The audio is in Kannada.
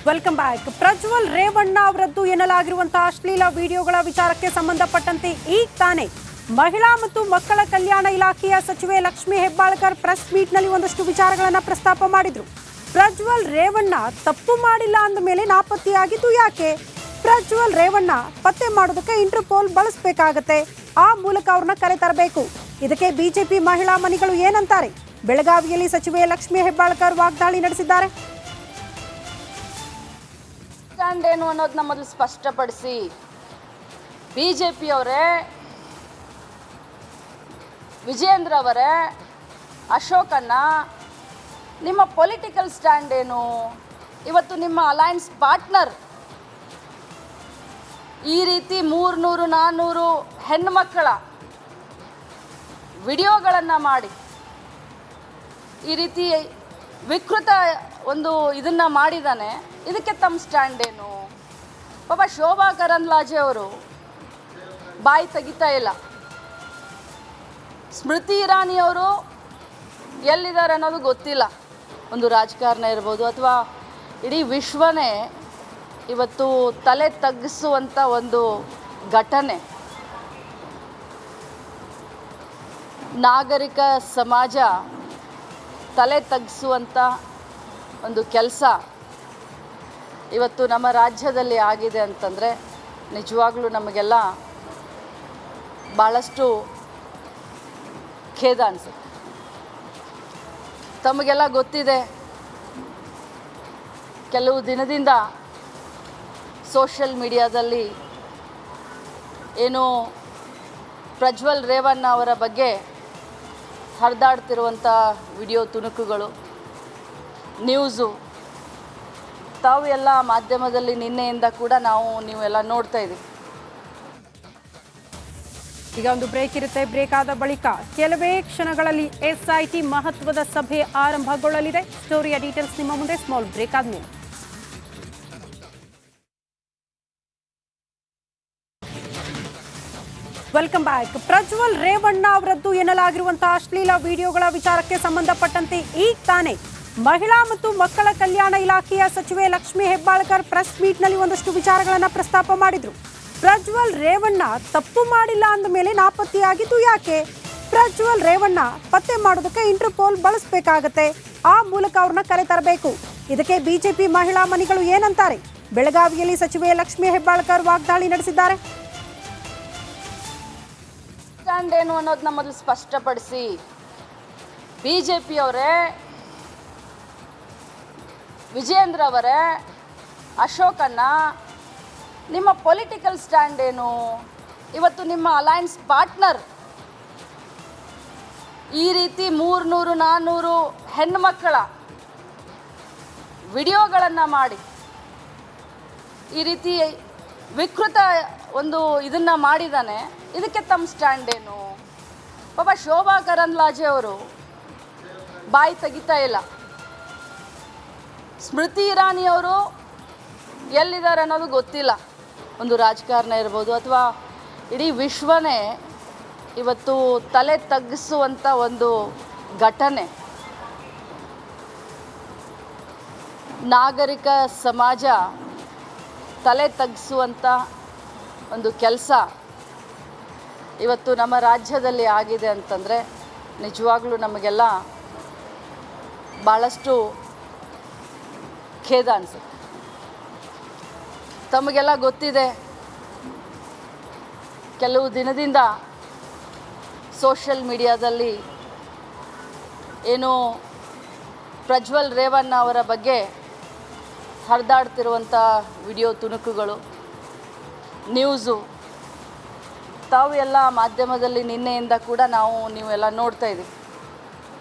Welcome back. ಪ್ರಜ್ವಲ್ ರೇವಣ್ಣ ಅವರದ್ದು ಎನ್ನಲಾಗಿರುವಂತಹ ಅಶ್ಲೀಲ ವಿಡಿಯೋಗಳ ವಿಚಾರಕ್ಕೆ ಸಂಬಂಧಪಟ್ಟಂತೆ ಈಗ ತಾನೇ ಮಹಿಳಾ ಮತ್ತು ಮಕ್ಕಳ ಕಲ್ಯಾಣ ಇಲಾಖೆಯ ಸಚಿವೆ ಲಕ್ಷ್ಮಿ ಹೆಬ್ಬಾಳ್ಕರ್ ಪ್ರೆಸ್ ಮೀಟ್ನಲ್ಲಿ ಒಂದಷ್ಟು ವಿಚಾರಗಳನ್ನು ಪ್ರಸ್ತಾಪ ಮಾಡಿದ್ರು. ಪ್ರಜ್ವಲ್ ರೇವಣ್ಣ ತಪ್ಪು ಮಾಡಿಲ್ಲ ಅಂದ ಮೇಲೆ ನಾಪತ್ತೆಯಾಗಿದ್ದು ಯಾಕೆ? ಪ್ರಜ್ವಲ್ ರೇವಣ್ಣ ಪತ್ತೆ ಮಾಡೋದಕ್ಕೆ ಇಂಟರ್ಪೋಲ್ ಬಳಸಬೇಕಾಗತ್ತೆ. ಆ ಮೂಲಕ ಅವ್ರನ್ನ ಕರೆ ತರಬೇಕು. ಇದಕ್ಕೆ ಬಿಜೆಪಿ ಮಹಿಳಾ ಮನಿಗಳು ಏನಂತಾರೆ? ಬೆಳಗಾವಿಯಲ್ಲಿ ಸಚಿವೆ ಲಕ್ಷ್ಮಿ ಹೆಬ್ಬಾಳ್ಕರ್ ವಾಗ್ದಾಳಿ ನಡೆಸಿದ್ದಾರೆ. ಸ್ಟ್ಯಾಂಡ್ ಏನು ಅನ್ನೋದನ್ನ ಮೊದಲು ಸ್ಪಷ್ಟಪಡಿಸಿ. ಬಿಜೆಪಿಯವರೇ, ವಿಜೇಂದ್ರ ಅವರೇ, ಅಶೋಕಣ್ಣ, ನಿಮ್ಮ ಪೊಲಿಟಿಕಲ್ ಸ್ಟ್ಯಾಂಡ್ ಏನು? ಇವತ್ತು ನಿಮ್ಮ ಅಲಯನ್ಸ್ ಪಾರ್ಟ್ನರ್ ಈ ರೀತಿ 300-400 ಹೆಣ್ಣುಮಕ್ಕಳ ವಿಡಿಯೋಗಳನ್ನು ಮಾಡಿ ಈ ರೀತಿ ವಿಕೃತ ಒಂದು ಇದನ್ನು ಮಾಡಿದ್ದಾನೆ. ಇದಕ್ಕೆ ತಮ್ಮ ಸ್ಟ್ಯಾಂಡ್ ಏನು? ಪಾಪ ಶೋಭಾ ಕರಂದ್ಲಾಜೆ ಅವರು ಬಾಯಿ ತೆಗಿತಾ ಇಲ್ಲ. ಸ್ಮೃತಿ ಇರಾನಿಯವರು ಎಲ್ಲಿದ್ದಾರೆ ಅನ್ನೋದು ಗೊತ್ತಿಲ್ಲ. ಒಂದು ರಾಜಕಾರಣ ಇರ್ಬೋದು ಅಥವಾ ಇಡೀ ವಿಶ್ವನೇ ಇವತ್ತು ತಲೆ ತಗ್ಗಿಸುವಂಥ ಒಂದು ಘಟನೆ. ನಾಗರಿಕ ಸಮಾಜ ತಲೆ ತಗ್ಗಿಸುವಂಥ ಒಂದು ಕೆಲಸ ಇವತ್ತು ನಮ್ಮ ರಾಜ್ಯದಲ್ಲಿ ಆಗಿದೆ ಅಂತಂದರೆ ನಿಜವಾಗ್ಲೂ ನಮಗೆಲ್ಲ ಭಾಳಷ್ಟು ಖೇದ ಅನಿಸುತ್ತೆ. ತಮಗೆಲ್ಲ ಗೊತ್ತಿದೆ, ಕೆಲವು ದಿನದಿಂದ ಸೋಷಿಯಲ್ ಮೀಡಿಯಾದಲ್ಲಿ ಏನು ಪ್ರಜ್ವಲ್ ರೇವಣ್ಣ ಅವರ ಬಗ್ಗೆ ಹರಿದಾಡ್ತಿರುವಂಥ ವಿಡಿಯೋ ತುಣುಕುಗಳು, ನ್ಯೂಸು ತಾವು ಎಲ್ಲ ಮಾಧ್ಯಮದಲ್ಲಿ ನಿನ್ನೆಯಿಂದ ಕೂಡ ನೀವೆಲ್ಲ ನೋಡ್ತಾ ಇದ್ದೀವಿ. ಈಗ ಒಂದು ಬ್ರೇಕ್ ಇರುತ್ತೆ. ಬ್ರೇಕ್ ಆದ ಬಳಿಕ ಕೆಲವೇ ಕ್ಷಣಗಳಲ್ಲಿ SIT ಮಹತ್ವದ ಸಭೆ ಆರಂಭಗೊಳ್ಳಲಿದೆ. ಸ್ಟೋರಿಯ ಡೀಟೇಲ್ಸ್ ನಿಮ್ಮ ಮುಂದೆ ಸ್ಮಾಲ್ ಬ್ರೇಕ್ ಆದ್ಮೇಲೆ. Welcome back. ಪ್ರಜ್ವಲ್ ರೇವಣ್ಣ ಅವರದ್ದು ಎನ್ನಲಾಗಿರುವಂತಹ ಅಶ್ಲೀಲ ವಿಡಿಯೋಗಳ ವಿಚಾರಕ್ಕೆ ಸಂಬಂಧಪಟ್ಟಂತೆ ಈಗ ತಾನೇ ಮಹಿಳಾ ಮತ್ತು ಮಕ್ಕಳ ಕಲ್ಯಾಣ ಇಲಾಖೆಯ ಸಚಿವೆ ಲಕ್ಷ್ಮಿ ಹೆಬ್ಬಾಳ್ಕರ್ ಪ್ರೆಸ್ ಮೀಟ್ನಲ್ಲಿ ಒಂದಷ್ಟು ವಿಚಾರಗಳನ್ನು ಪ್ರಸ್ತಾಪ ಮಾಡಿದ್ರು. ಪ್ರಜ್ವಲ್ ರೇವಣ್ಣ ತಪ್ಪು ಮಾಡಿಲ್ಲ ಅಂದ ಮೇಲೆ ನಾಪತ್ತೆಯಾಗಿದ್ದು ಯಾಕೆ? ಪ್ರಜ್ವಲ್ ರೇವಣ್ಣ ಪತ್ತೆ ಮಾಡೋದಕ್ಕೆ ಇಂಟರ್ಪೋಲ್ ಬಳಸಬೇಕಾಗತ್ತೆ. ಆ ಮೂಲಕ ಅವ್ರನ್ನ ಕರೆ ತರಬೇಕು. ಇದಕ್ಕೆ ಬಿಜೆಪಿ ಮಹಿಳಾ ಮನಿಗಳು ಏನಂತಾರೆ? ಬೆಳಗಾವಿಯಲ್ಲಿ ಸಚಿವೆ ಲಕ್ಷ್ಮಿ ಹೆಬ್ಬಾಳ್ಕರ್ ವಾಗ್ದಾಳಿ ನಡೆಸಿದ್ದಾರೆ. ಸ್ಟ್ಯಾಂಡ್ ಏನು ಅನ್ನೋದನ್ನ ಮೊದಲು ಸ್ಪಷ್ಟಪಡಿಸಿ. ಬಿಜೆಪಿಯವರೇ, ವಿಜೇಂದ್ರ ಅವರೇ, ಅಶೋಕಣ್ಣ, ನಿಮ್ಮ ಪೊಲಿಟಿಕಲ್ ಸ್ಟ್ಯಾಂಡ್ ಏನು? ಇವತ್ತು ನಿಮ್ಮ ಅಲಯನ್ಸ್ ಪಾರ್ಟ್ನರ್ ಈ ರೀತಿ 300-400 ಹೆಣ್ಣುಮಕ್ಕಳ ವಿಡಿಯೋಗಳನ್ನು ಮಾಡಿ ಈ ರೀತಿ ವಿಕೃತ ಒಂದು ಇದನ್ನು ಮಾಡಿದ್ದಾನೆ. ಇದಕ್ಕೆ ತಮ್ಮ ಸ್ಟ್ಯಾಂಡ್ ಏನು? ಪಾಪ ಶೋಭಾ ಕರಂದ್ಲಾಜೆ ಅವರು ಬಾಯಿ ತೆಗಿತಾ ಇಲ್ಲ. ಸ್ಮೃತಿ ಇರಾನಿಯವರು ಎಲ್ಲಿದ್ದಾರೆ ಅನ್ನೋದು ಗೊತ್ತಿಲ್ಲ. ಒಂದು ರಾಜಕಾರಣ ಇರ್ಬೋದು ಅಥವಾ ಇಡೀ ವಿಶ್ವನೇ ಇವತ್ತು ತಲೆ ತಗ್ಗಿಸುವಂಥ ಒಂದು ಘಟನೆ. ನಾಗರಿಕ ಸಮಾಜ ತಲೆ ತಗ್ಗಿಸುವಂಥ ಒಂದು ಕೆಲಸ ಇವತ್ತು ನಮ್ಮ ರಾಜ್ಯದಲ್ಲಿ ಆಗಿದೆ ಅಂತಂದರೆ ನಿಜವಾಗ್ಲೂ ನಮಗೆಲ್ಲ ಭಾಳಷ್ಟು ಖೇದ ಅನಿಸುತ್ತೆ. ತಮಗೆಲ್ಲ ಗೊತ್ತಿದೆ, ಕೆಲವು ದಿನದಿಂದ ಸೋಷಿಯಲ್ ಮೀಡಿಯಾದಲ್ಲಿ ಏನು ಪ್ರಜ್ವಲ್ ರೇವಣ್ಣ ಅವರ ಬಗ್ಗೆ ಹರಿದಾಡ್ತಿರುವಂಥ ವಿಡಿಯೋ ತುಣುಕುಗಳು, ನ್ಯೂಸು ತಾವು ಎಲ್ಲ ಮಾಧ್ಯಮದಲ್ಲಿ ನಿನ್ನೆಯಿಂದ ಕೂಡ ನೀವೆಲ್ಲ ನೋಡ್ತಾ ಇದ್ದೀವಿ.